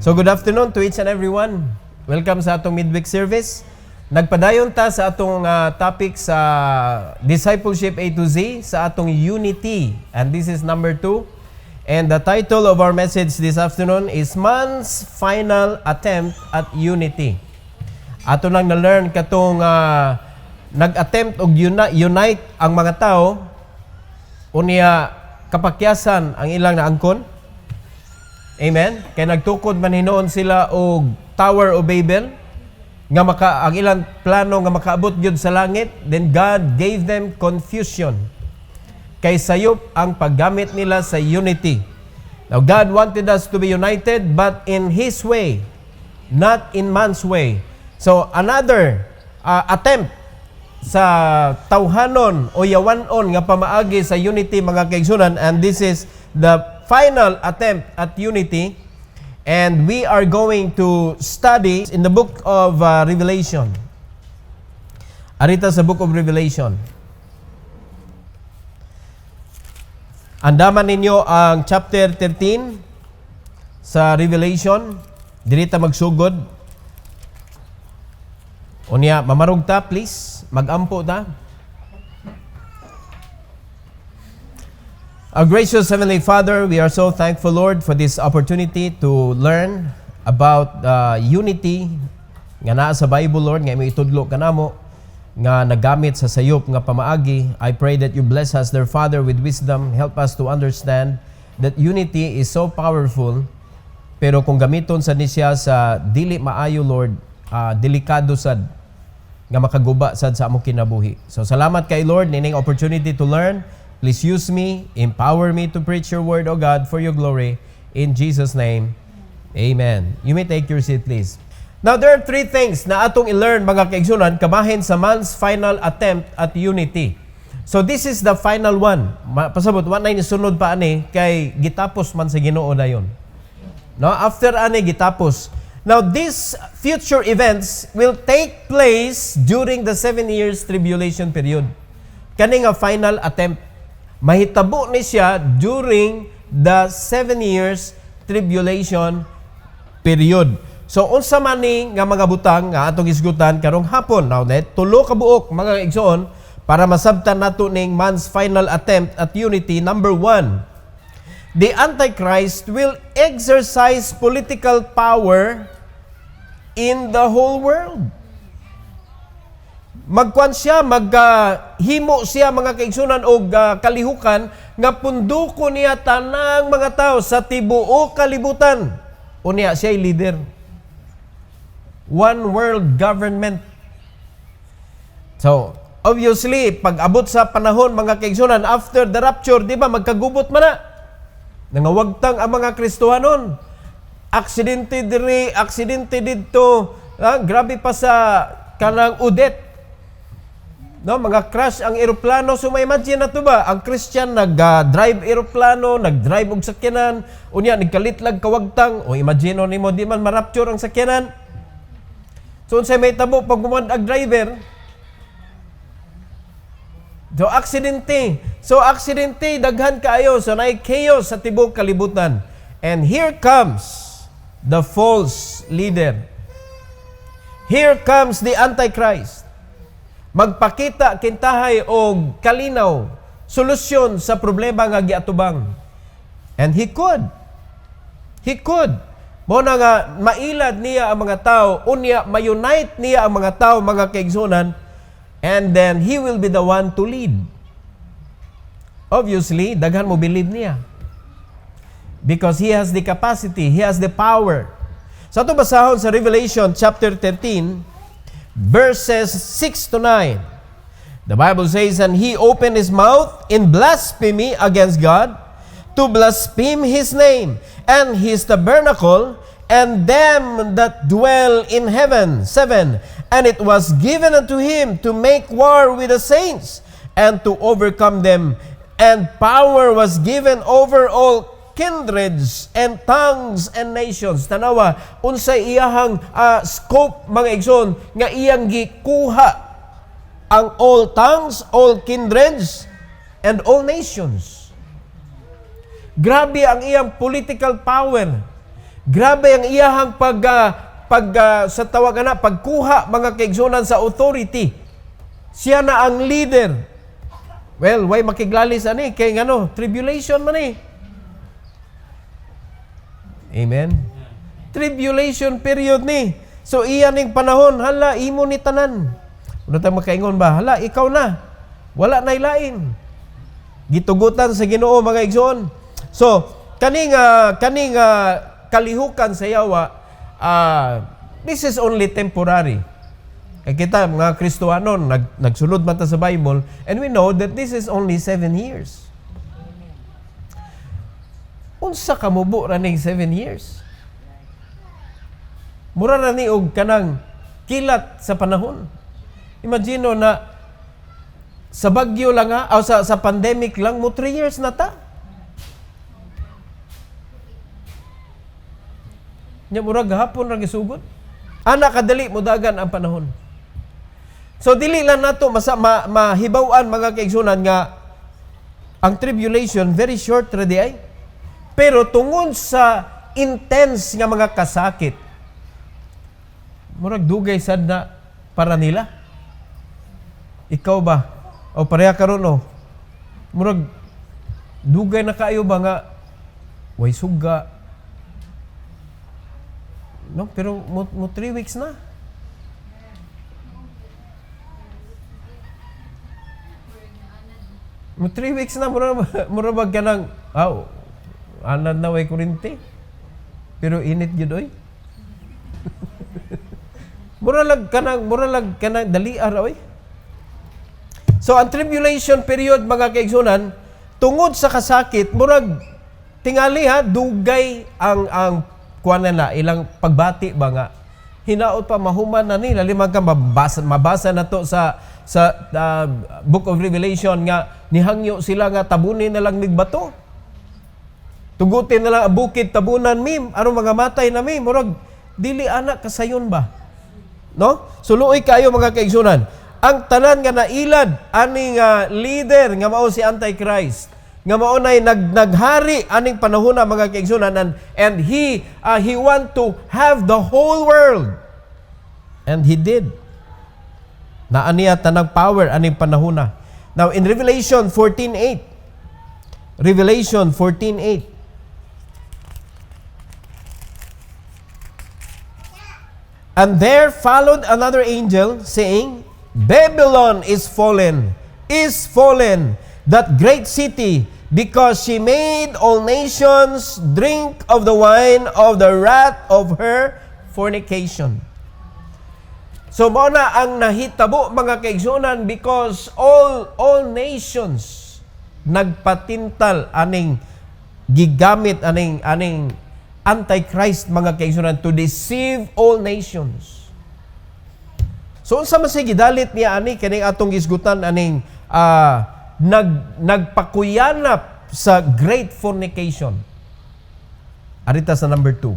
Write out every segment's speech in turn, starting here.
So good afternoon to each and everyone. Welcome sa atong midweek service. Nagpadayon ta sa atong topic sa Discipleship A to Z sa atong unity. And this is number 2. And the title of our message this afternoon is Man's Final Attempt at Unity. Ato nang na-learn katong nag-attempt og unite ang mga tao unya kapakyasan ang ilang naangkon. Amen. Kaya nagtukod man hinoon sila og Tower of Babel nga ang ilang plano nga makaabot gyud sa langit, then God gave them confusion. Kay sayop ang paggamit nila sa unity. Now God wanted us to be united but in His way, not in man's way. So another attempt sa tawhanon o yawanon nga pamaagi sa unity mga kaigsunan, and this is the final attempt at unity, and we are going to study in the book of Revelation. Arita sa book of Revelation. Andaman ninyo ang chapter 13 sa Revelation. Dirita magsugod. Unya, mamarog ta, please. Magampo ta. Our gracious Heavenly Father, we are so thankful, Lord, for this opportunity to learn about unity nga naa sa Bible, Lord, nga may itudlo kanamo nga nagamit sa sayop nga pamaagi. I pray that you bless us, dear Father, with wisdom. Help us to understand that unity is so powerful, pero kung gamiton sa niya sa dili maayo, Lord, delikado sad nga makaguba sad sa among kinabuhi. So salamat kay Lord nining opportunity to learn. Please use me, empower me to preach your word, O God, for your glory. In Jesus' name, amen. You may take your seat, please. Now, there are 3 things na atong i-learn, mga kaigsunan, kabahin sa man's final attempt at unity. So, this is the final one. Pasabot, wala na sunod pa ani, kay gitapos man sa Ginoo na yun. No? After ani, gitapos. Now, these future events will take place during the 7 years tribulation period. Kani nga final attempt. Mahitabo ni siya during the 7 years tribulation period. So, unsa man ni nga mga butang nga atong isgutan karong hapon. Now, tulo ka buok mga igsoon para masabtan nato ning man's final attempt at unity. Number 1, the Antichrist will exercise political power in the whole world. Magkuan siya, maghimo siya mga kaigsunan og kalihukan nga punduko niya tanang mga tao sa tibuok kalibutan. Unya siya leader. One world government. So, obviously, pag abot sa panahon mga kaigsunan after the rapture, di ba magkagubot man na. Nangawagtang ang mga Kristohanon. Aksidente diri, aksidente dito. Grabe pa sa kanang udet. No, mga crash ang eroplano. So may imagine na to ba? Ang Christian nag-drive eroplano, nag-drive og sakyanan, unya nagkalitlag kawagtang. O imagine nimo di man marapture ang sakyanan. So unsay may tabo pag ang driver? So aksidente. So aksidente daghan kaayo, so naay chaos sa tibuok kalibutan. And here comes the false leader. Here comes the Antichrist. Magpakita kintahay og kalinaw solusyon sa problema nga giatubang. And he could. Mo na nga mailad niya ang mga tao, unya ma-unite niya ang mga tao, mga kaigsunan, and then he will be the one to lead. Obviously, daghan mo believe niya. Because he has the capacity, he has the power. Sa ito basahon sa Revelation chapter 13, verses 6 to 9. The Bible says, and he opened his mouth in blasphemy against God, to blaspheme his name, and his tabernacle, and them that dwell in heaven. 7. And it was given unto him to make war with the saints, and to overcome them. And power was given over all kindreds and tongues and nations. Tanawa, unsay iyahang scope mga igsoon nga iyang gikuha ang all tongues, all kindreds, and all nations. Grabe ang iyang political power. Grabe ang iyahang sa tawagan na, pagkuha mga kaigsunan sa authority. Siya na ang leader. Well, why makiglalis ani? Kay tribulation man eh. Amen? Tribulation period ni. So, iyan yung panahon, hala, imo ni tanan. Ano tayo makaingon ba? Hala, ikaw na. Wala na ilain. Gitugutan sa Ginoo mga igsoon. So, kaning kalihukan sa yawa, this is only temporary. Kaya kita, mga Kristohanon, nagsulod man ta sa Bible, and we know that this is only 7 years. Unsa ka mubo ra ning 7 years? Mura na ni og kanang kilat sa panahon. Imagine na sa bagyo lang sa pandemic lang mo 3 years na ta. Nya mura gahapon ra gisugod. Ana kadali mo dagan ang panahon. So dili lang nato mahibaw-an mga kaigsunan nga ang tribulation very short ra di ay. Pero tungod sa intense nga mga kasakit, murag dugay sad na para nila. Ikaw ba? O pareha karon o? Murag dugay na kayo ba nga way suga? No, pero mo 3 weeks na. Mo 3 weeks na murag ka ng anad na way kurente. Pero init gyud oy. Muralag ka nang dali ara oy. So ang tribulation period mga kaigsunan, tungod sa kasakit, murag tingali dugay ang kuan na ilang pagbati ba nga. Hinaot pa mahuman na nila limang ka mabasa na to sa Book of Revelation nga nihangyo sila nga tabunin na lang migbato. Tugutin na lang ang bukid tabunan mi, aron mga matay na mi, murag dili anak kasayon ba? No? Suluoy kayo mga kaigsunan. Ang tanan nga nailad aning leader nga mao si Antichrist, nga mao nay naghari aning panahon mga kaigsunan, and he want to have the whole world. And he did. Naaniya tanang power aning panahon. Now in Revelation 14:8. Revelation 14:8. And there followed another angel, saying, Babylon is fallen, that great city, because she made all nations drink of the wine of the wrath of her fornication. So mao na ang nahitabo mga kaigsunan, because all nations nagpatintal aning gigamit aning Antichrist mga kaigsunan to deceive all nations. So unsa man say gidalit niya ani kaning atong gisgutan aning nagpakuyanap sa great fornication. Arita sa number 2.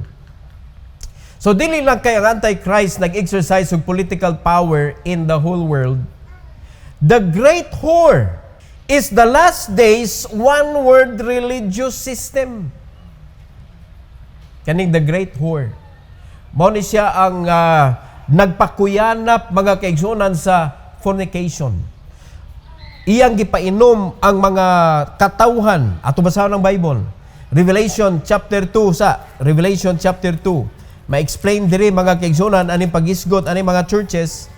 So dili lang kay ang Antichrist nag-exercise og political power in the whole world. The great whore is the last days one-word religious system. Kaning the great whore. Mao ni siya ang nagpakuyanap mga kaigsunan sa fornication. Iyang gipainom ang mga katawhan. Ato basahon ng Bible. Revelation chapter 2 Revelation chapter 2. Ma-explain diri mga kaigsunan aning pagisgot aning mga churches.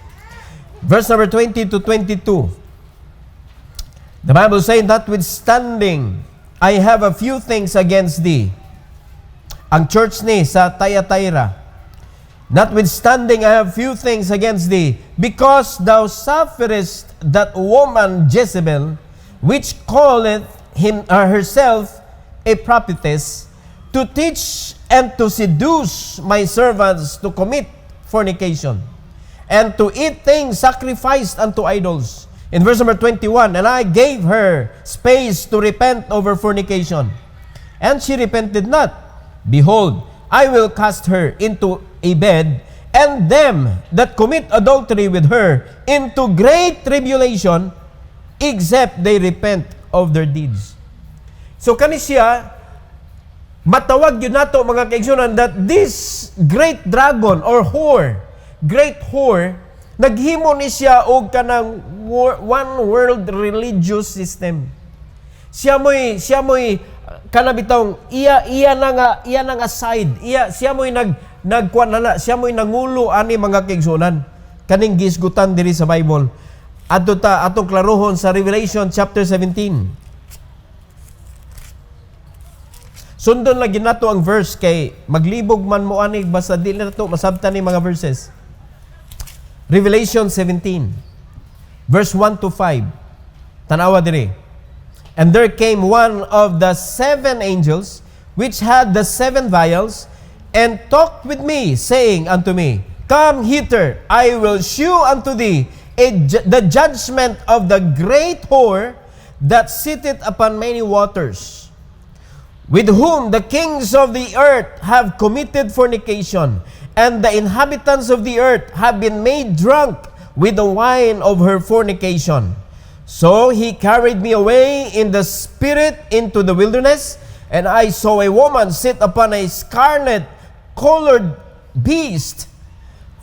Verse number 20 to 22. The Bible saying, notwithstanding, I have a few things against thee. Ang church ni sa Thyatira. Notwithstanding, I have few things against thee, because thou sufferest that woman Jezebel, which calleth herself a prophetess, to teach and to seduce my servants to commit fornication, and to eat things sacrificed unto idols. In verse number 21, and I gave her space to repent over fornication, and she repented not. Behold, I will cast her into a bed, and them that commit adultery with her into great tribulation, except they repent of their deeds. So kani siya Matawag yun nato mga kaigsunan that this great dragon or great whore, naghimo ni siya og kanang one world religious system. Siya mo'y kanabitong iya na nga side. Siya mo'y nagkuan na, siya mo'y nangulo ani mga kaigsunan. Kaning gisgutan diri sa Bible. Atong klarohon sa Revelation chapter 17. Sundon lagi nato ang verse kay maglibog man mo ani basta dili nato masabtan ni mga verses. Revelation 17 verse 1 to 5. Tanawa diri. And there came one of the seven angels which had the seven vials and talked with me, saying unto me, Come hither, I will shew unto thee the judgment of the great whore that sitteth upon many waters, with whom the kings of the earth have committed fornication, and the inhabitants of the earth have been made drunk with the wine of her fornication. So he carried me away in the spirit into the wilderness, and I saw a woman sit upon a scarlet-colored beast,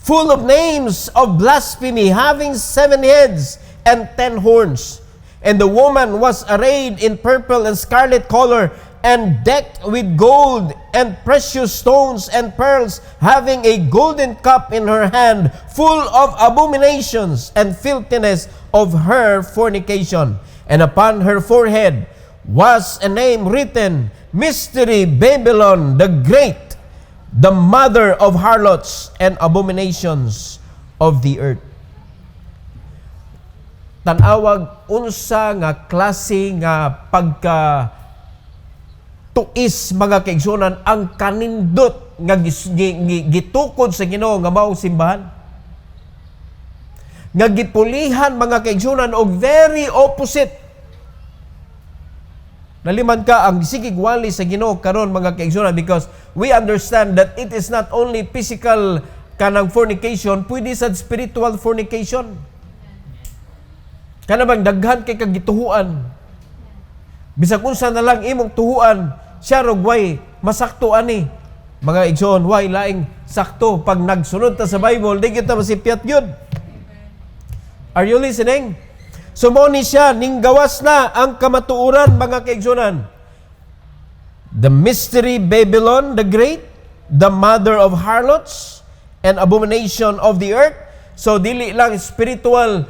full of names of blasphemy, having 7 heads and 10 horns. And the woman was arrayed in purple and scarlet color, and decked with gold and precious stones and pearls, having a golden cup in her hand, full of abominations and filthiness of her fornication. And upon her forehead was a name written, Mystery Babylon the Great, the mother of harlots and abominations of the earth. Tanawag unsa nga klase nga tuis mga kaigsunan ang kanindot nga gitukod sa Ginoo nga maong simbahan, nga gipulihan mga kaigsunan og very opposite. Naliman ka ang sigigwali sa Ginoo karon mga kaigsunan, because we understand that it is not only physical kanang fornication, pwede sad spiritual fornication. Kana bang daghan kay kagituhuan, bisag unsa na lang imong tuhuan, siya rogway masakto ani. Mga igsoon, way laing sakto pag nagsunod ta sa Bible, di kita masipyat yun. Are you listening? Sumoni siya, ninggawas na ang kamatuuran mga kaigsunan. The mystery Babylon the Great, the mother of harlots and abomination of the earth. So dili lang spiritual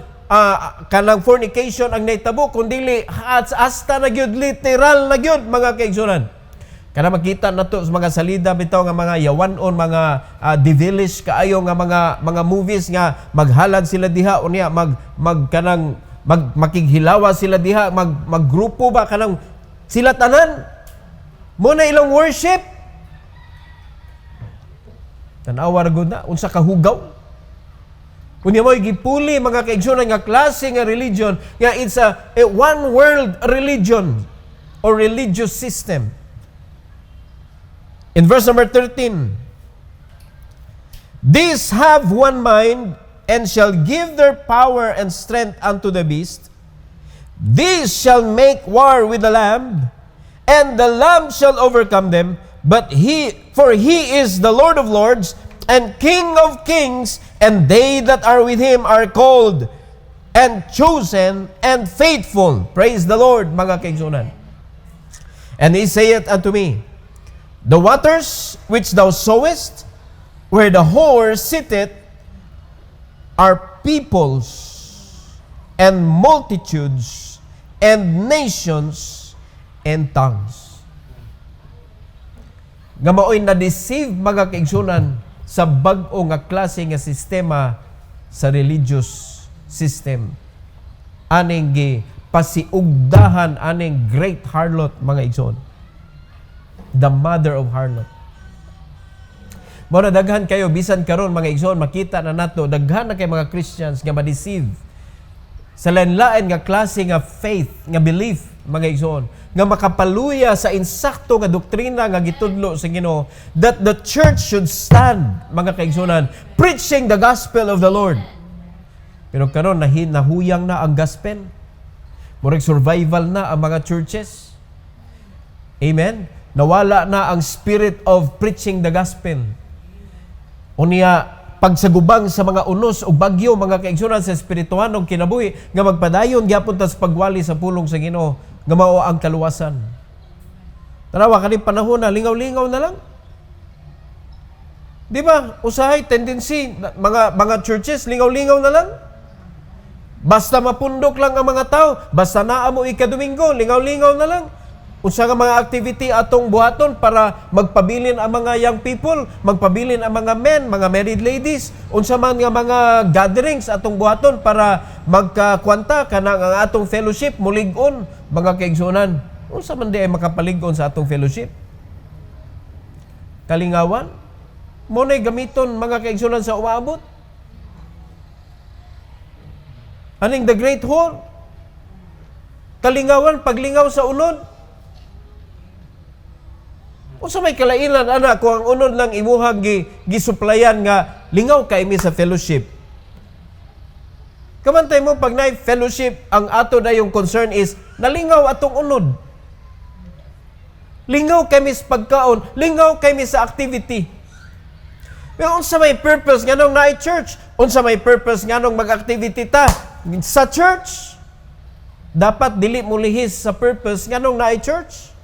kanang fornication ang naitabo, kundili hasta na gyud, literal na gyud mga kaigsunan. Kana makita nato sa mga salida bitaw nga mga yawanon, mga devilish kaayo nga mga movies nga maghalad sila diha unya makighilawa sila diha, maggrupo ba kanang sila tanan mo na ilang worship. Tanawa ra gud na unsa ka hugaw. Kunya mo'y gipuli mga kaigsunan nga klase nga religion nga it's a one world religion or religious system. In verse number 13, these have one mind and shall give their power and strength unto the beast. These shall make war with the Lamb, and the Lamb shall overcome them. For he is the Lord of lords and King of kings, and they that are with him are called and chosen and faithful. Praise the Lord, mga kaigsunan. And he saith unto me, the waters which thou sawest, where the whore sitteth, are peoples and multitudes and nations and tongues. Nga mao'y na-deceive mga kaigsunan sa bag-o nga klase nga sistema sa religious system. Aning pasiugdahan aning great harlot mga igsoon, the mother of harlot. Mo na daghan kayo bisan karon mga igsoon, makita na nato daghan na kay mga Christians nga ma-deceive sa lain-lain nga klase nga faith, nga belief mga igsoon, nga makapaluya sa insakto nga doktrina nga gitudlo sa Ginoo, that the church should stand mga kaigsunan preaching the gospel of the Lord. Pero karon nahuyang na ang gospel. Murag survival na ang mga churches. Amen. nawala na ang spirit of preaching the gospel. Unya, pagsagubang sa mga unos o bagyo, mga kaigsunan sa espirituhanong kinabuhi, nga magpadayon, gyapon ta sa pagwali sa pulong sa Ginoo, nga mao ang kaluwasan. Tanawa, kaning panahon na, lingaw-lingaw na lang. Di ba? Usahay, tendency, mga churches, lingaw-lingaw na lang. Basta mapundok lang ang mga tao, basta naamo ika-Domingo, lingaw-lingaw na lang. Unsa nga mga activity atong buhaton para magpabilin ang mga young people, magpabilin ang mga men, mga married ladies, unsa man nga mga gatherings atong buhaton para magkakwanta kanang ang atong fellowship mulig-on, mga kaigsunan. Unsa man di ay makapalig-on sa atong fellowship? Kalingawan? Mo na'y gamiton mga kaigsunan sa umaabot? Aning the Great Hall? Kalingawan, paglingaw sa unod? O sa may kalainan, anak, kung ang unod lang imuhang gisuplayan nga, lingaw ka imi sa fellowship. Kamantay mo, pag na fellowship, ang ato na yung concern is, nalingaw atong unod. Lingaw kami sa pagkaon, lingaw kami sa activity. Pero unsa may purpose nga nung na church? Unsa may purpose nga nung mag-activity ta sa church? Dapat dili mo lihis sa purpose nga nung na church.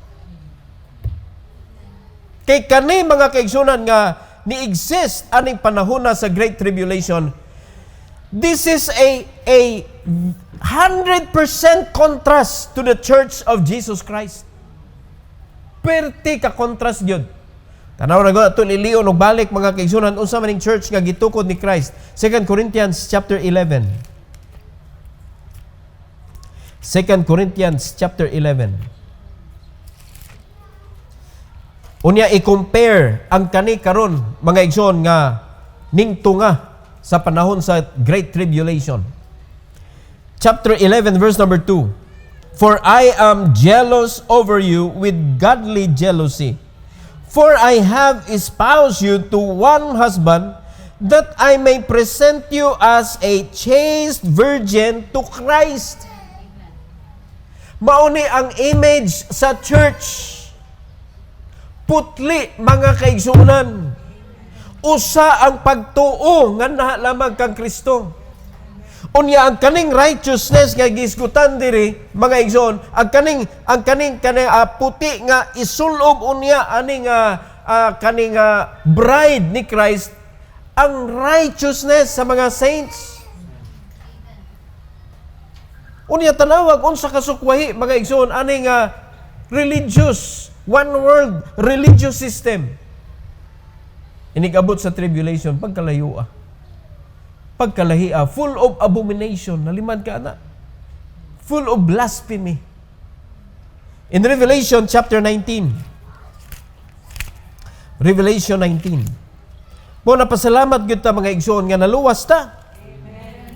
Kay kani mga kaigsunan nga ni-exist aning panahon na sa Great Tribulation, this is a 100% contrast to the Church of Jesus Christ. Perti ka contrast yun. Tanaw na ito liliyon o balik mga kaigsunan unsa maning church nga gitukod ni Christ. 2 Corinthians chapter 11. 2 Corinthians chapter 11. Unya i-compare ang kani karon mga igsoon nga ningtunga sa panahon sa Great Tribulation. Chapter 11 verse number 2. For I am jealous over you with godly jealousy. For I have espoused you to one husband, that I may present you as a chaste virgin to Christ. Mauni ang image sa church. Putli, mga kaigsunan. Usa ang pagtuo nga na lamang kang Kristo. Unya ang kaning righteousness nga gisgutan diri mga igsoon, ang kaning puti nga isulob unya aning kaning bride ni Christ, ang righteousness sa mga saints. Unya tanawag unsa kasukwahi mga igsoon aning religious one world religious system. Inigabot sa tribulation pagkalayo pagkalahia, full of abomination, nalimad ka na. Full of blasphemy. In Revelation chapter 19. Revelation 19. Mo napasalamat gyud ta mga igsoon nga naluwas ta. Amen.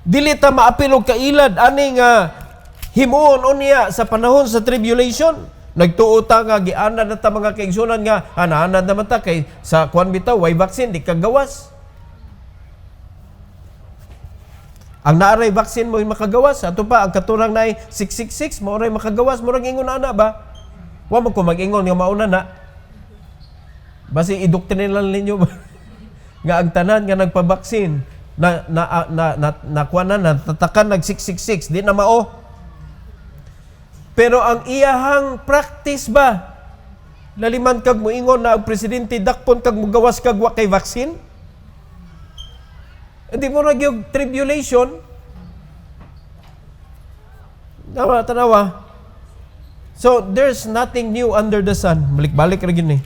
Dili ta maapilog kailad aning himuon unya sa panahon sa tribulation. Nagtuo ta nga gianad na ta mga kaigsunan nga ananad naman ta kay sa kuan bitaw way vaccine di kagawas. Ang naaray vaccine mo yung makagawas. Ato pa, ang katurang na 666, mauray makagawas. Murang ingon na ba? Huwag mo kung mag-ingon nga mauna na. Basi idoktrinan ninyo ba? Nga ang tanan nga nagpa-vaccine, natatakan nag 666, di na mao. Pero ang iyahang practice ba? Laliman kag mo ingon na ang presidente, dakpon kag mugawas kag wa kay vaccine? Hindi mo yung tribulation. Tanawa. So, there's nothing new under the sun. Balik-balik rin yun eh.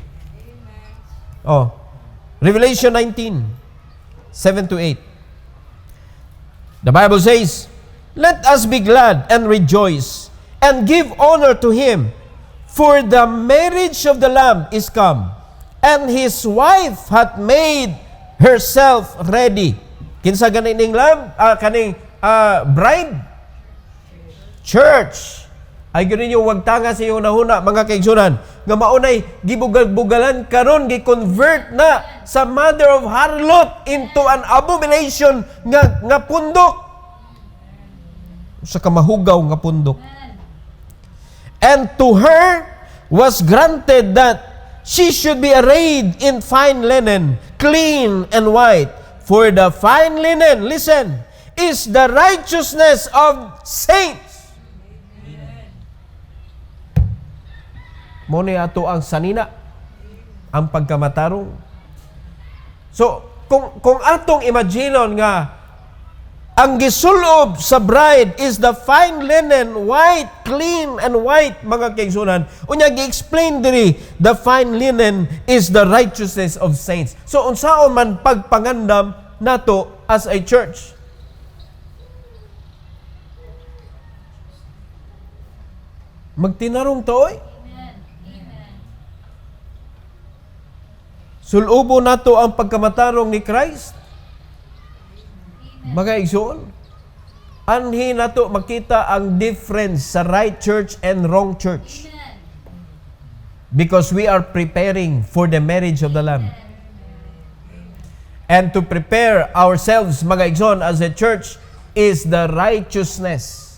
Oh. Revelation 19, 7-8. The Bible says, let us be glad and rejoice and give honor to Him, for the marriage of the Lamb is come, and His wife hath made herself ready. Kinsa ganing ning lamb, bride? Church. Ay gani niyo wag tanga sa iyong nahuna mga kaigsunan nga maunay gibugal-bugalan karon gi-convert na sa mother of harlot into an abomination nga pundok. Sa kamahugaw nga pundok. And to her was granted that she should be arrayed in fine linen, clean and white. For the fine linen, listen, is the righteousness of saints. Muna ato ang sanina, ang pagkamatarong. So, kung atong imaginon nga, ang gisulob sa bride is the fine linen, white, clean and white, mga kaigsunan. Unya gi-explain diri, the fine linen is the righteousness of saints. So unsaon man pagpangandam nato as a church? Magtinarong taoy. Sulubo nato ang pagkamatarong ni Christ. Mga igsoon, anhi nato makita ang difference sa right church and wrong church. Because we are preparing for the marriage of the Lamb. And to prepare ourselves, mga igsoon, as a church is the righteousness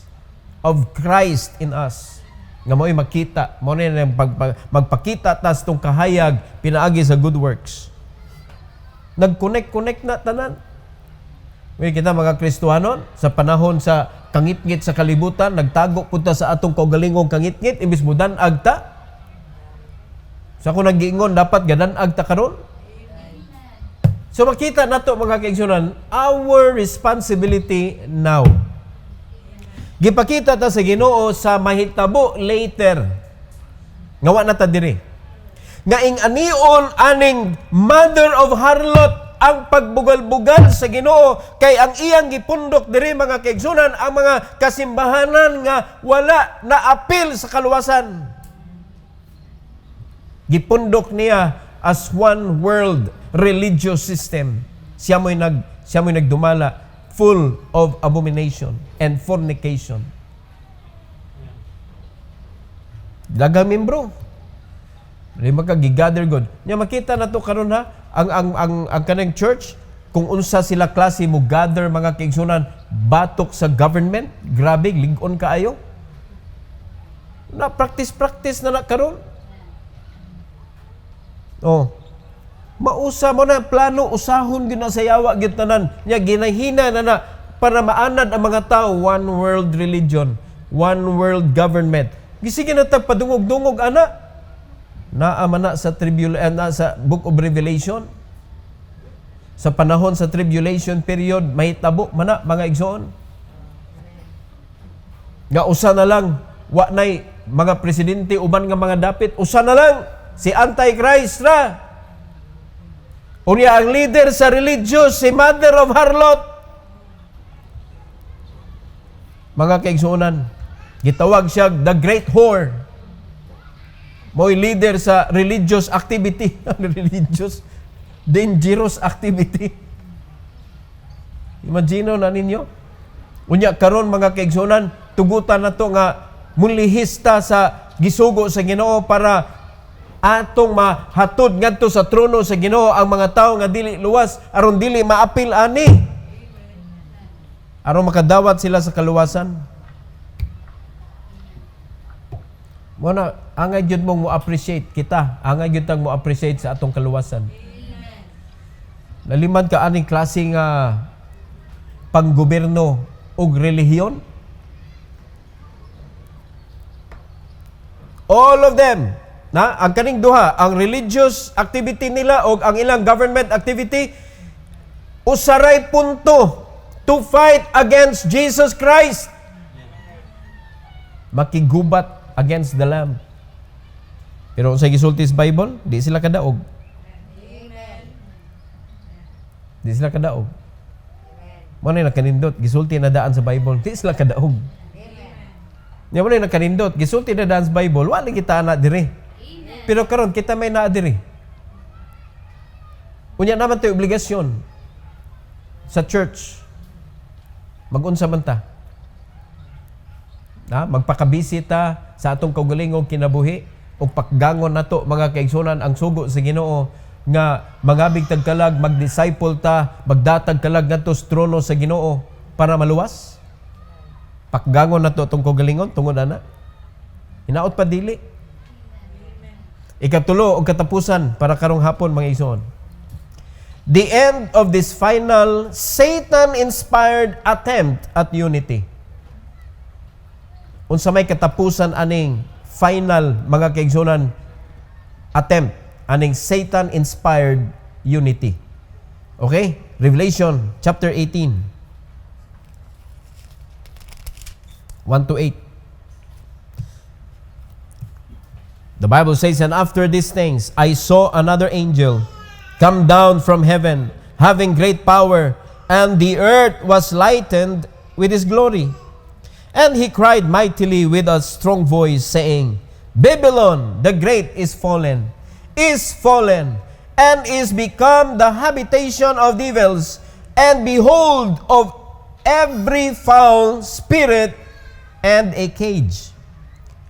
of Christ in us. Nga mo'y makita, mo na magpakita tas tong kahayag pinaagi sa good works. Nag-connect na tanan. May kita mga Kristohanon, sa panahon sa kangitngit sa kalibutan, nagtago punta sa atong kaugalingong kangitngit, imbis mo danag ta. Sa kung nag-iingon, dapat gadanag ta karon. So makita nato mga kaigsunan, our responsibility now. Gipakita ta sa Ginoo sa mahitabo later. Ngawa na ta diri. Nga ing anion aning mother of harlot ang pagbugal-bugal sa Ginoo kay ang iyang gipundok diri mga kaigsunan ang mga kasimbahanan nga wala na apil sa kaluwasan. Gipundok niya as one world religious system. Siya mo'y nagdumala full of abomination and fornication. Dagang membro. Di makagigather God. Nya makita na to karon ha, ang kanang church kung unsa sila klase mo gather mga kaigsunan batok sa government, grabe lig-on kaayo. Na practice na karon. Oh. Mausa mo na plano usahon gyud na sa yawa gyud tanan. Nya ginahina na para maanad ang mga tao one world religion, one world government. Gisige na tag padungog-dungog ana. Naamana sa sa Book of Revelation. Sa panahon sa tribulation period, may tabo mana mga igsoon. Nga usa na lang, wa nay mga presidente uban nga mga dapit, usa na lang si Antichrist ra. Unya ang leader sa religious, si Mother of Harlot. Mga kaigsuonan, gitawag siya the Great Whore. Mo'y leader sa religious activity. Religious, dangerous activity. Imagino na ninyo? Unya karon mga kaigsunan, tugutan na to nga mulihista sa gisugo sa Ginoo para atong mahatod ngadto sa trono sa Ginoo ang mga tawo nga dili luwas aron dili maapil ani. Aron makadawat sila sa kaluwasan. Muna, angay jud mong mo-appreciate kita. Angay jud tang mo-appreciate sa atong kaluwasan. Nalimad ka aning klase nga panggobyerno ug relihiyon? All of them. Na, ang kaning duha, ang religious activity nila o ang ilang government activity, usaray punto to fight against Jesus Christ. Makigubat against the Lamb. Pero sa gisulti sa Bible, di sila kadaog. Di sila kadaog. Mo na nakanindot, gisulti na daan sa Bible, di sila kadaog. Nya mo na nakanindot, gisulti na daan sa Bible, wala kita na diri. Pero karon kita may naa diri. Unya naman tayo obligasyon sa church. Mag-unsa man ta? Magpakabisita sa atong kaugalingong kinabuhi o paggangon nato mga kaigsunan ang sugo sa Ginoo nga mangabig tagkalag, mag-disciple ta, magdatag kalag ngadto sa trono sa Ginoo para maluwas. Paggangon nato atong kaugalingon tungod ana. Hinaot pa dili. Ikatulo o katapusan para karong hapon mga igsoon. The end of this final Satan-inspired attempt at unity. Unsa may katapusan aning final mga kaigsunan attempt aning Satan-inspired unity. Okay? Revelation chapter 18. 1 to 8. The Bible says, "And after these things, I saw another angel come down from heaven, having great power, and the earth was lightened with his glory. And he cried mightily with a strong voice, saying, Babylon the great is fallen, and is become the habitation of devils, and behold, of every foul spirit, and a cage,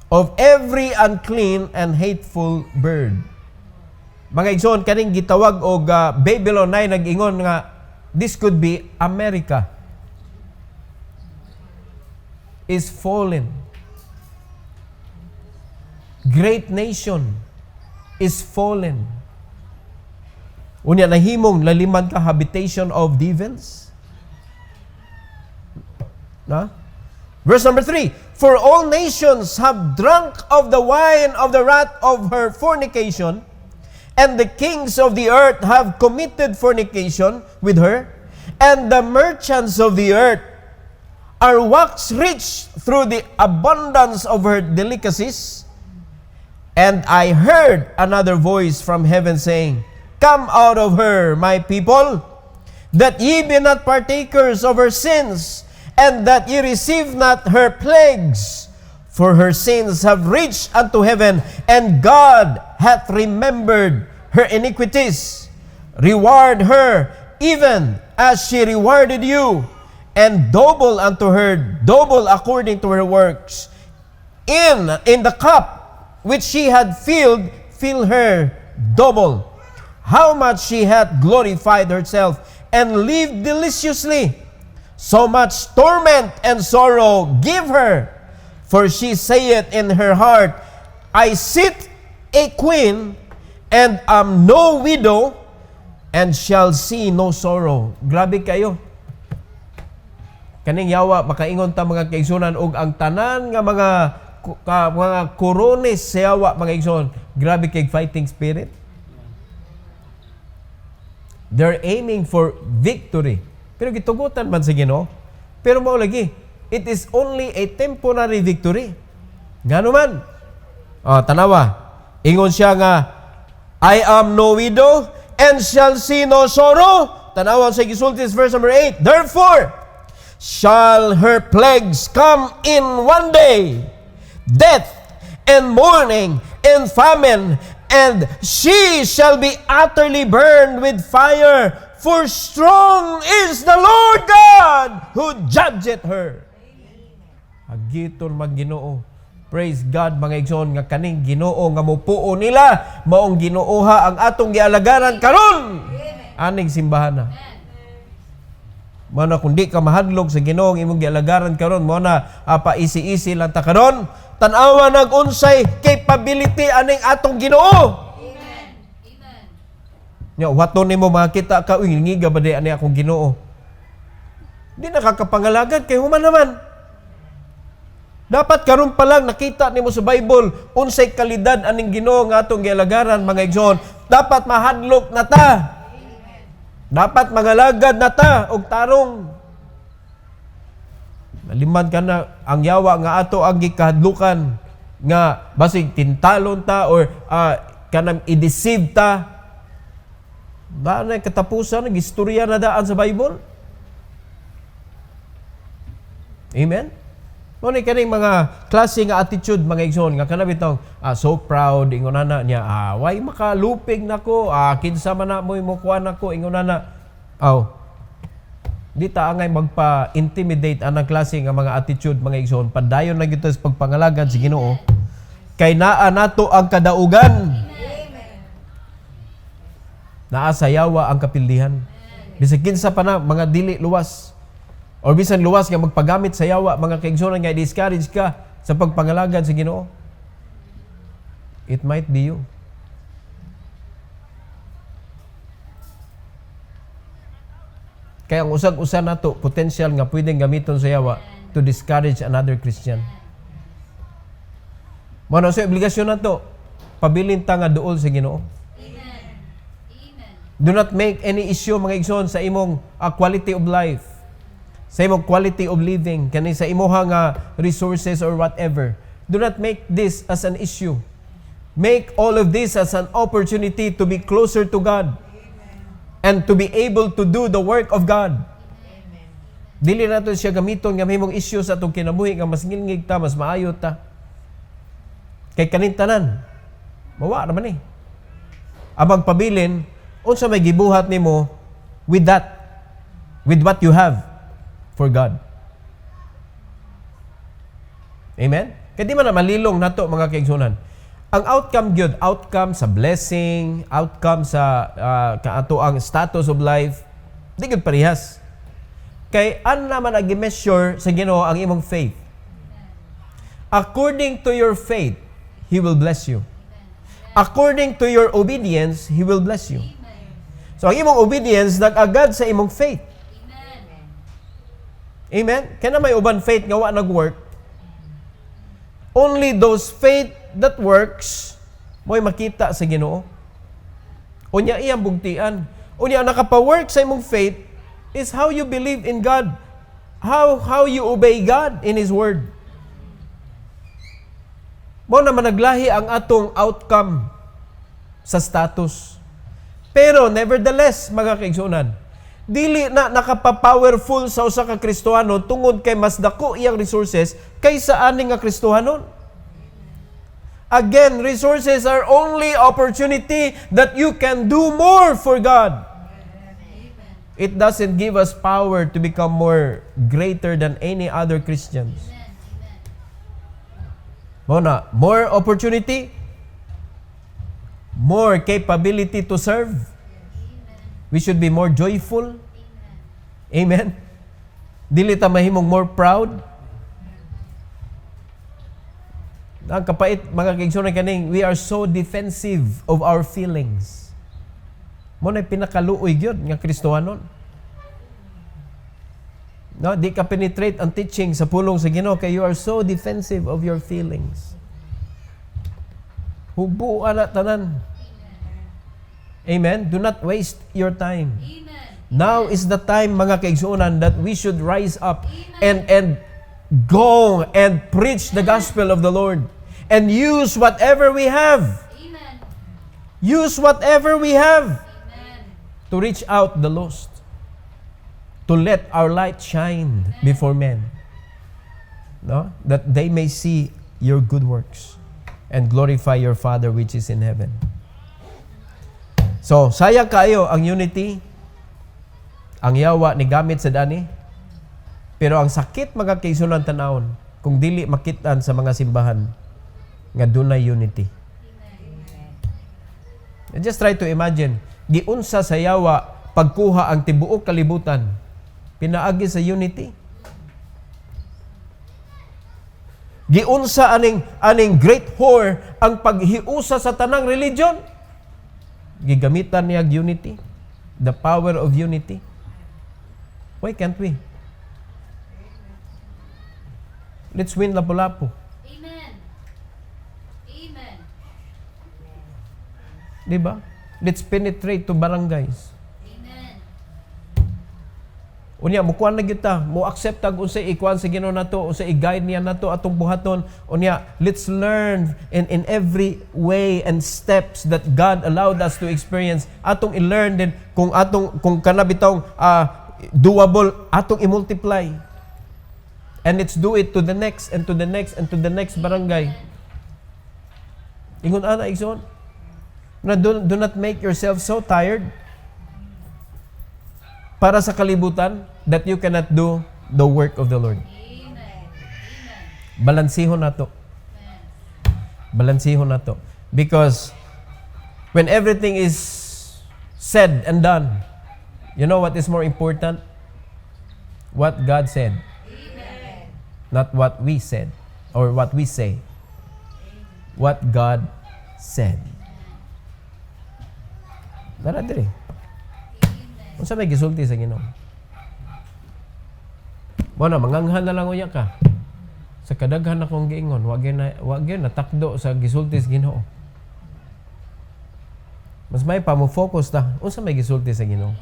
of every unclean and hateful bird." Mga igsoon, kaning gitawag og Babylon na nag-ingon nga this could be America is fallen. Great nation is fallen. Unya nahimong laliman ka habitation of devils. Na? Verse number 3, "For all nations have drunk of the wine of the wrath of her fornication, and the kings of the earth have committed fornication with her, and the merchants of the earth are waxed rich through the abundance of her delicacies. And I heard another voice from heaven saying, Come out of her, my people, that ye be not partakers of her sins, and that ye receive not her plagues. For her sins have reached unto heaven, and God hath remembered her iniquities. Reward her, even as she rewarded you, and double unto her, double according to her works. In the cup which she had filled, fill her double. How much she hath glorified herself, and lived deliciously. So much torment and sorrow give her. For she saith in her heart, I sit a queen, and am no widow, and shall see no sorrow. Grabe kayo. Kaning yawa, makaingon ta mga kaigsunan, og ang tanan nga mga korones sa yawa, mga kaigsunan, grabe kay fighting spirit. They're aiming for victory. Pero gitugutan man sa Ginoo. Pero mao lagi, it is only a temporary victory. Ngano man? Tanawa. Ingon siya nga, I am no widow, and shall see no sorrow. Tanawa sa gisultis verse number 8. Therefore, shall her plagues come in one day, death, and mourning, and famine, and she shall be utterly burned with fire, for strong is the Lord God who judgeth her. Hagiton mag-Ginoo. Praise God mga igsoon, nga kaning Ginoo nga mupuo nila, maong Ginooha ang atong gialagaran karon. Aning simbahan na. Mao na kundi ka mahadlok sa Ginoo imong gialagaran karon, mao na paisi-isi lang ta karon. Tan-awa nag unsay capability aning atong Ginoo. Amen. Amen. Nya waton nimo makita ka uy ngiga ba di ani akong Ginoo. Di nakakapangalagan kay human naman. Dapat karon pa lang nakita nimo sa Bible unsay kalidad aning Ginoo nga atong gialagaran mga igsoon. Dapat mahadlok na ta. Dapat mangalagad na ta og tarong. Nalimad ka na ang yawa nga ato ang gikahadlukan nga basig tintalon ta or kanang i-deceive ta. Ba na katapusan ng istorya na daan sa Bible? Amen? Muna kaning mga klase nga attitude mga igsoon nga kana bitaw so proud ingonana niya way makalupig nako kinsa man na mo kuan nako ingonana di ta angay magpa-intimidate anang klase nga mga attitude mga igsoon padayon na gito sa pagpangalagan sa Ginoo kay naa nato ang kadaugan. Naa sa yawa ang kapildihan bisag kinsa pa na mga dili luwas or bisan luwas nga magpagamit sa yawa, mga kaigsunan nga discourage ka sa pagpangalagad sa Ginoo. It might be you. Kaya ang usag-usa nato potential nga pwedeng gamiton sa yawa to discourage another Christian. Mano sa obligasyon nato pabilin ta nga duol sa Ginoo. Do not make any issue mga igsoon sa imong quality of life, sa imong quality of living, kani sa imuha nga resources or whatever. Do not make this as an issue. Make all of this as an opportunity to be closer to God and to be able to do the work of God. Dili nato siya gamiton nga mahimong issue sa atong kinabuhi nga mas ngilngig ta, mas maayo ta. Kay kanintanan, mawa naman eh. Abang pabilin, unsa may gibuhat nimo with that, with what you have for God. Amen? Kaya di man na malilong nato mga kaigsunan. Ang outcome gyud, outcome sa blessing, outcome sa kaato ang status of life, di gyud parehas. Kay an naman agi-measure sa Ginoo ang imong faith. According to your faith, He will bless you. According to your obedience, He will bless you. So, ang imong obedience, nag-agad sa imong faith. Amen? Kaya na may uban faith nga wa nag-work. Only those faith that works, mo'y makita sa Ginoo. Unya iyang bugtian. Unya, nakapa-work sa imong faith is how you believe in God. How you obey God in His Word. Mo na managlahi ang atong outcome sa status. Pero nevertheless, mga kaigsunan, dili na nakapa-powerful sa usa ka Kristohano tungod kay mas dako iyang resources kaysa ani nga Kristohanon. Again, resources are only opportunity that you can do more for God. It doesn't give us power to become more greater than any other Christians. Muna, more opportunity, more capability to serve. We should be more joyful. Amen. Dili ta mahimong more proud. Ang kapait mga kaigsunan kaning, we are so defensive of our feelings. Mo na pinakaluoy gyud nga Kristohanon. No, di ka penetrate ang teaching sa pulong sa Ginoo kay you are so defensive of your feelings. Hubuan na tanan. Amen. Do not waste your time. Amen. Now is the time mga kaigsunan that we should rise up and go and preach the gospel of the Lord and use whatever we have. Amen. Use whatever we have Amen. to reach out the lost. To let our light shine before men. No? That they may see your good works and glorify your Father which is in heaven. So, sayang kayo ang unity, ang yawa ni gamit sa dani, pero ang sakit mga kaigsunan tanawon kung dili makitaan sa mga simbahan nga dunay unity. Just try to imagine, giunsa sa yawa pagkuha ang tibuok kalibutan, pinaagi sa unity. Giunsa aning great whore ang paghiusa sa tanang religion, gigamitan niya unity, the power of unity. Why can't we? Let's win Lapu-Lapu. Amen. Amen. Diba? Let's penetrate to barangays. Amen. Unya, mukuan na kita, mo accept tag unsay ikuan sa Ginoo nato, unsay i-guide niya nato atong buhaton. Unya, let's learn in every way and steps that God allowed us to experience. Atong i-learn din kung kanabitong doable, atong i-multiply. And let's do it to the next and to the next and to the next barangay. Ingon ana igsoon. Na do not make yourself so tired para sa kalibutan that you cannot do the work of the Lord. Amen. Balansihon nato. Balansihon nato. Because when everything is said and done, you know what is more important? What God said. Amen. Not what we said or what we say. What God said. Dara diri. Unsa may gisulti sa Ginoo? Mo na manganghan na lang unya ka. Sa kadaghan akong giingon, wag gyud natakdo sa gisulti sa Ginoo. Mas may pa mo focus ta unsa may gisulti sa Ginoo.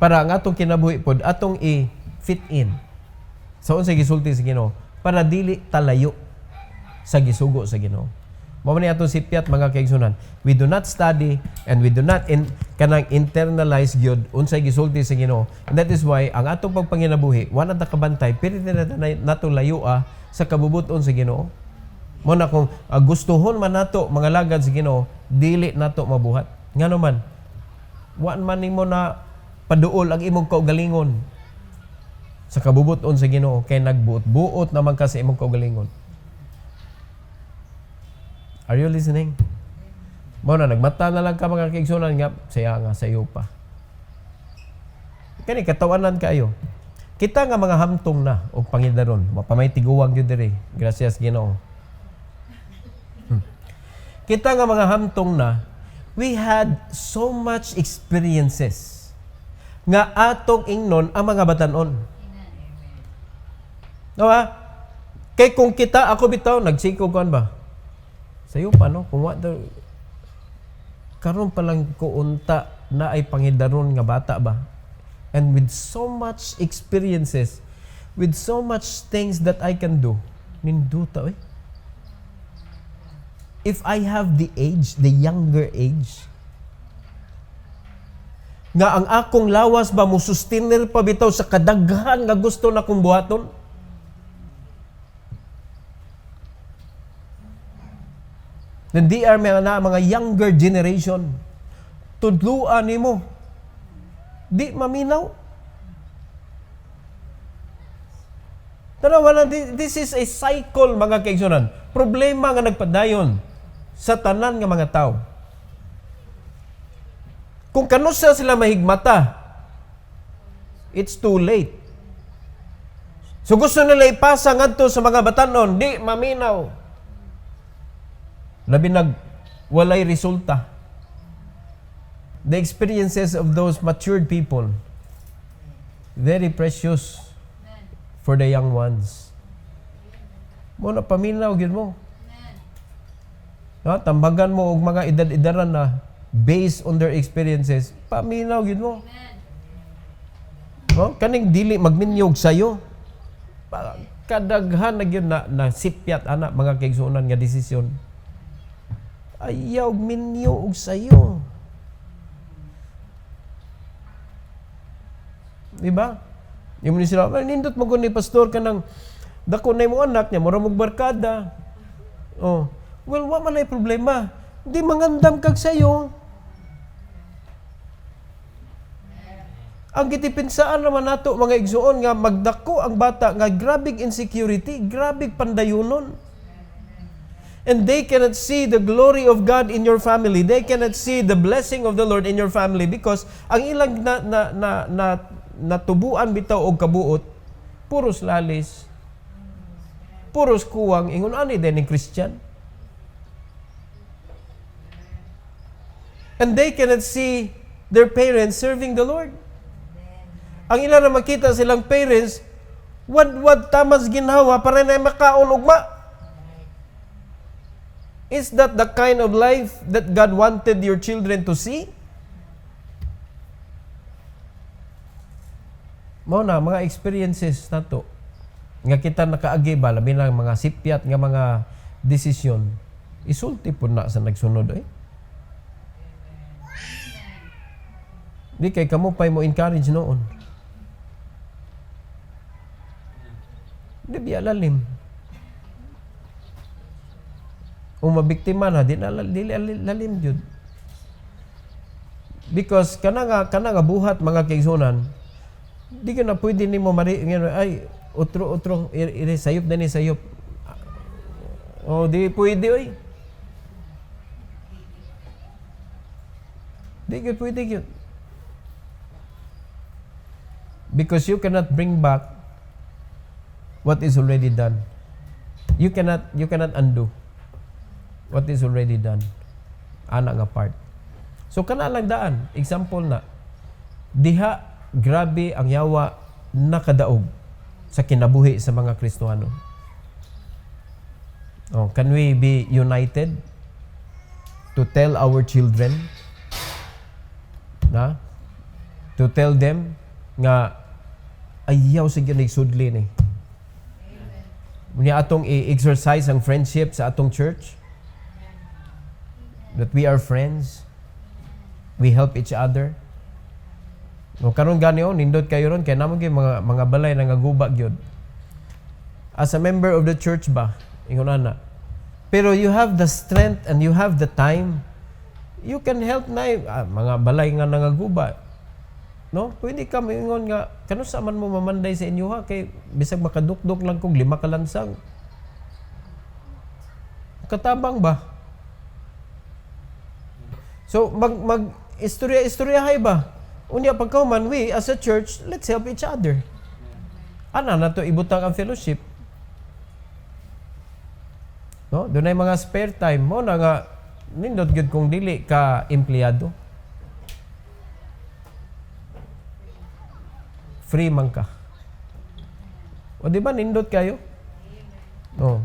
Para ang atong kinabuhi pod atong i-fit in sa unsay gisulti sa Ginoo para dili talayo sa gisugo sa Ginoo. Mao man ni atong sipyat mga kaigsunan. We do not study and we do not kanang internalize gyud unsay gisulti sa Ginoo. And that is why ang atong pagpanginabuhi wa na takabantay pili na nato layua sa kabubuton sa Ginoo. Mo na kung gustuhon man nato mga lagad sa Ginoo, dili nato mabuhat. Ngano man wa man nimo na paduol ang imong kaugalingon sa kabubuton sa Ginoo kay nagbuot-buot naman ka sa imong kaugalingon. Are you listening? Mo na nagmata na lang ka mga kaigsunan nga saya nga sayo pa. Kani katawanan kayo. Kita nga mga hamtong na og pangidaron, mapamay tiguwang gyud diri. Gracias Ginoo. Kita nga mga hamtong na, we had so much experiences nga atong ingnon ang mga batanon. Diba? Kay kung kita, ako bitaw, nagsikog kan ba? Sayo pa, no? Kung karon pa lang ko unta na ay pangidaron nga bata ba? And with so much experiences, with so much things that I can do, ninduta, eh? If I have the age, the younger age, nga ang akong lawas ba mo sustainer pa bitaw sa kadaghan nga gusto na kong buhaton? Then di are mga younger generation. Tudluan nimo. Di maminaw. Tanawa na, this is a cycle mga kaigsunan. Problema nga nagpadayon sa tanan nga mga tao. Kung kanusa sila mahigmata, it's too late. So gusto nila ipasa ngadto sa mga batanon, di maminaw. Labi walay resulta. The experiences of those matured people, very precious for the young ones. Mo na paminaw gyud mo. No, tambagan mo og mga edad-edaran na based on their experiences, paminaw gyud mo. No, kaning dili magminyog sayo. Kadaghan na gyud na sipyat ana mga kaigsunan nga desisyon. Ayaw minyo og sayo. Diba? Yung ni sila, nindot mo ni pastor ka ng dako na yung anak niya, mura mong barkada. Oh. Well, wa man ay problema. Di mangandam kag sayo. Ang gitipinsaan naman nato mga igsuon nga magdako ang bata nga grabig insecurity, grabig pandayunon. And they cannot see the glory of God in your family. They cannot see the blessing of the Lord in your family because ang ilang natubuan bitaw og kabuot puros lalis, puros kuwang ingon ani din ng Christian. And they cannot see their parents serving the Lord. Ang ilan na makita silang parents, wad tamas ginhawa para na makaon ugma. Is that the kind of life that God wanted your children to see? Mao na mga experiences nato nga kita nakaagi ba labi na mga sipyat nga mga desisyon isulti pud na sa nagsunod eh. Di kay kamo pay mo encourage noon. Di biya lalim. Kung mabiktima na, dili lalim jud. Because kana nga buhat mga kaigsunan, di ka na pwede nimo ay utro iri sayop na ni sayop. Oh, di pwede oy. Di ka pwede yun. Because you cannot bring back what is already done. You cannot undo what is already done. Ana nga part. So kana lang daan. Example na. Diha grabe ang yawa nakadaog sa kinabuhi sa mga Kristiyano. Can we be united to tell our children to tell them nga ayaw sa nagsudli ni. Muna atong i-exercise ang friendship sa atong church. That we are friends. We help each other. Karon gani nindot kayo ron kay namo gyud mga balay nangagubag gyud. As a member of the church ba, ingon ana. Pero you have the strength and you have the time. You can help na mga balay nga nangaguba. No? Pwede ka mingon nga kano sa man mo mamanday sa inyo ha kay bisag makadukdok lang kog 5 ka lansang. Katabang ba? So mag istorya-istoryahay ba? Unya pagkauman we as a church, let's help each other. Ana na to ibutang ang fellowship. No? Dunay mga spare time mo na nga nindot gyud kung dili ka empleyado. Free man ka. O di ba nindot kayo? No.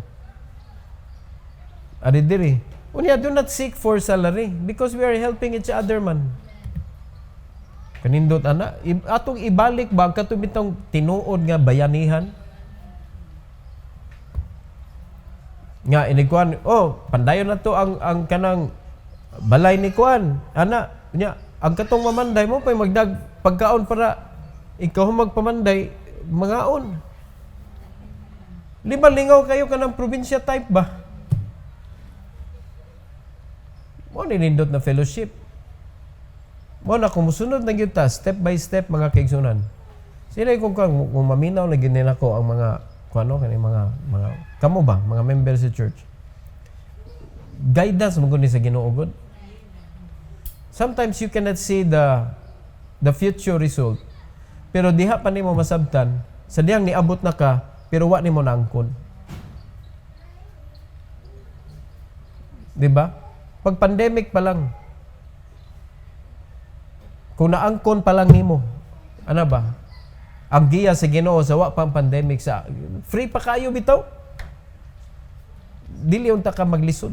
Ari diri. Unya do not seek for salary because we are helping each other man. Kanindot ana, atong ibalik ba katong bitong tinuod nga bayanihan? Nga inikuan, pandayon na to ang kanang balay ni kuan. Ana, nya ang katong mamanday mo pay magdag pagkaon para ikaw magpamanday mangaon. Lingaw kayo kanang probinsya type ba? Mo nindot na fellowship. Mo na kumusunod na gyud ta step by step mga kaigsunan. Sila kung maminaw na gyud nila ko ang mga kuano kani mga kamo ba mga members sa church. Guidance mo gud ni sa Ginoo gud. Sometimes you cannot see the future result. Pero diha pa nimo masabtan sa diyang niabot na ka pero wa nimo naangkon. Di ba? Pag pandemic pa lang, kung naangkon pa lang nimo, ano ba? Ang giya sa Ginoo sa wa pang pandemic sa free pa kayo bitaw. Dili unta ka maglisod.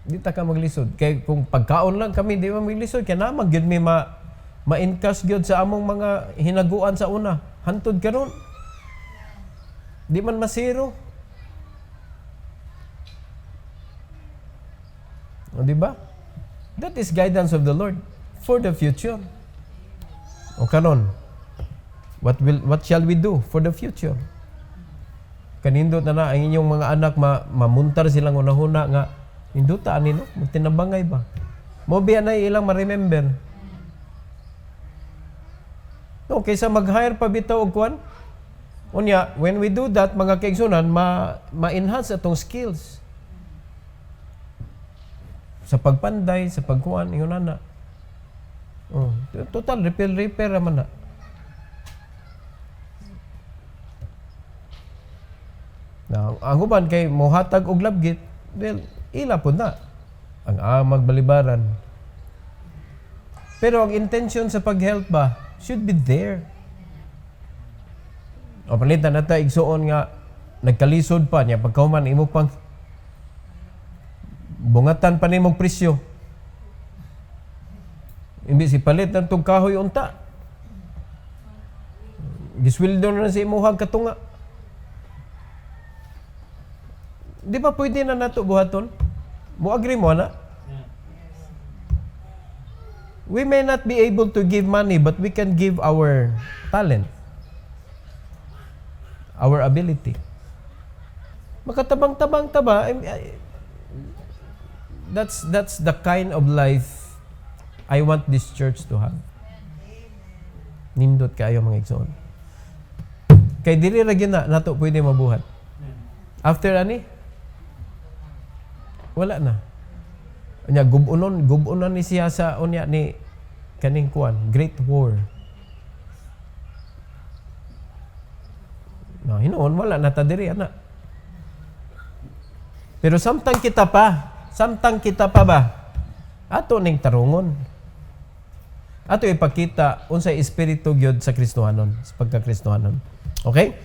Di ta ka maglisod. Kay kung pagkaon lang kami di man maglisod kay naman gyud mi ma-encash gyud sa among mga hinaguan sa una. Hantod karon. Di man masiro. O di ba? That is guidance of the Lord for the future. O karon, what shall we do for the future? Kanindot na ang inyong mga anak mamuntar silang unahuna nga induta anino tinabangay ba? Mo biya na ilang ma-remember. No, kaysa mag-hire pa bitaw og kwan. Unya, when we do that, mga kaigsunan, ma-enhance atong skills. Sa pagpanday, sa pagkuan, ingon na. Total, repair naman na. Now, ang uban kay mohatag og labgit, well, ila po na ang magbalibaran. Pero ang intention sa pag-help ba should be there. O palitan nata igsuon nga nagkalisod pa niya pagkauman imo pang bungatan pa nimong presyo. Imbis ipalit ng tong kahoy unta. Gisweldo na sa imuhang katunga. Di ba pwede na nato buhaton? Mo agree mo na? We may not be able to give money, but we can give our talent, our ability. Makatabang-tabang taba. That's the kind of life I want this church to have. Nindot kayo mga igsoon. Kay dili ra gyud na nato pwede mabuhat. After ani? Wala na. Nya gubunon ni siya sa unya ni kaning kuan, Great War. No, hinuon wala na ta diri ana. Pero samtang kita pa ba? Ato ning tarungon. ato ipakita unsay espiritu gyud sa Kristohanon, sa pagka-Kristohanon. Okay?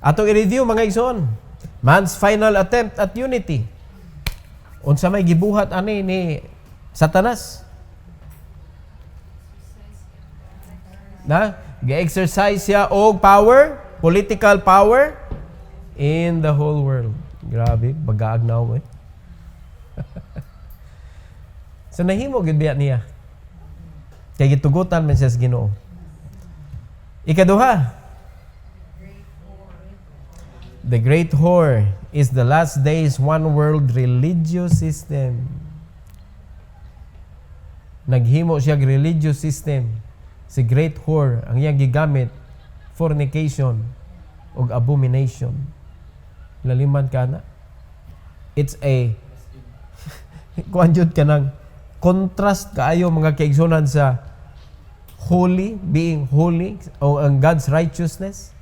Ato i-review mga igsoon. Man's final attempt at unity. Unsa may gibuhat ani ni Satanas? Na gi-exercise siya og power, political power in the whole world. Grabe, bagaagnaw eh. So nahimo gid biya niya. Kay gitugutan man siya sa Ginoo. Ikaduha, the great whore is the last days one world religious system. Naghimo siya religious system. Si great whore ang iyang gigamit fornication ug abomination. Laliman ka na. It's a kuan jud kanang contrast kaayo mga kaigsunan sa holy, being holy o ang God's righteousness.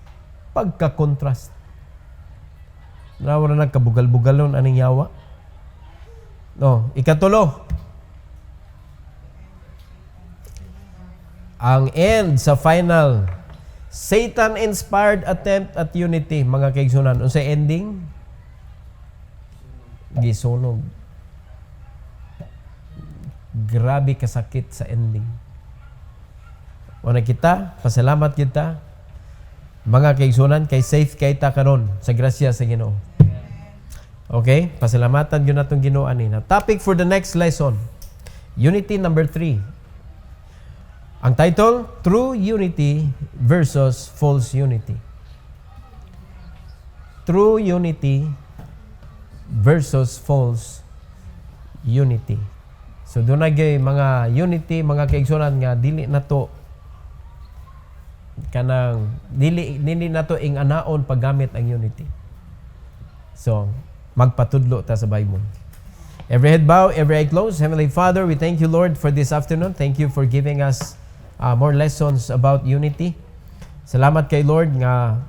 Pagka-contrast. Nawala na kabugal-bugalon aning yawa. No, ikatulo. Ang end sa final Satan-inspired attempt at unity, mga kaigsunan. Unsay ending? Gisunog. Grabe kasakit sa ending. Wala kita, pasalamat kita, mga kaigsunan, kay safe kay ta karon sa grasya sa Ginoo. Okay? Pasalamatan yun natong Ginoo ani. Topic for the next lesson. Unity number 3. Ang title, True Unity versus False Unity. True Unity versus False Unity. So doon na mga unity, mga kaigsunan nga dili na to kanang dili na to ing anaon paggamit ang unity. So magpatudlo ta sa Bible. Every head bow, every eye closed. Heavenly Father, we thank you, Lord, for this afternoon. Thank you for giving us more lessons about unity. Salamat kay Lord nga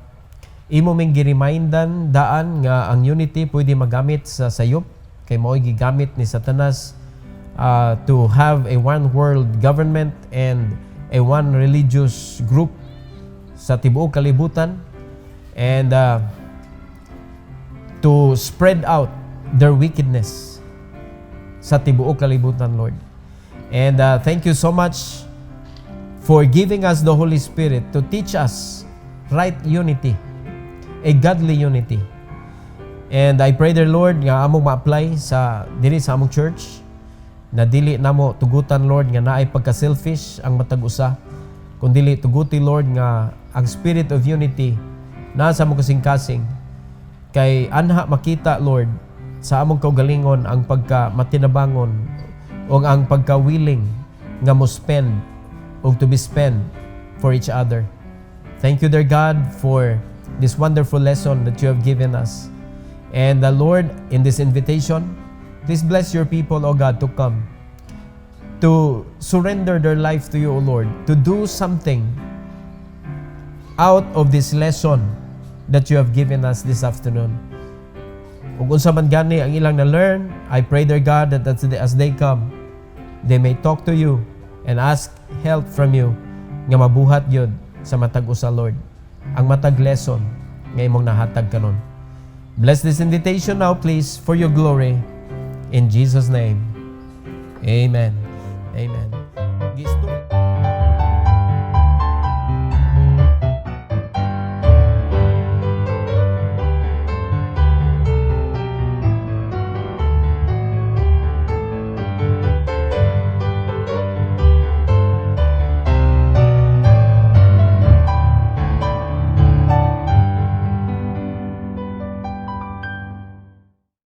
imo ming giremindan daan nga ang unity pwede magamit sa sayop kay mao'y gigamit ni Satanas to have a one world government and a one religious group sa tibuok kalibutan and to spread out their wickedness sa tibuok kalibutan, Lord. And thank you so much for giving us the Holy Spirit to teach us right unity, a godly unity. And I pray, dear Lord, nga among ma-apply sa diri sa among church, na dili namo tugutan, Lord, nga naay pagka-selfish ang matag usa, kundi tuguti, Lord, nga ang spirit of unity nasa among kasing-kasing. Kay anha makita, Lord, sa among kaugalingon ang pagka-matinabangon o ang pagka-willing nga mo spend o to be spent for each other. Thank you, dear God, for this wonderful lesson that you have given us. And Lord, in this invitation, please bless your people, O God, to come, to surrender their life to you, O Lord, to do something out of this lesson that you have given us this afternoon. Kung unsa man gani ang ilang na-learn, I pray, dear God, that as they come, they may talk to you and ask help from you nga mabuhat yun sa matag usa, Lord. Ang matag lesson nga imong nahatag kanon. Bless this invitation now, please, for your glory. In Jesus' name, amen. Amen.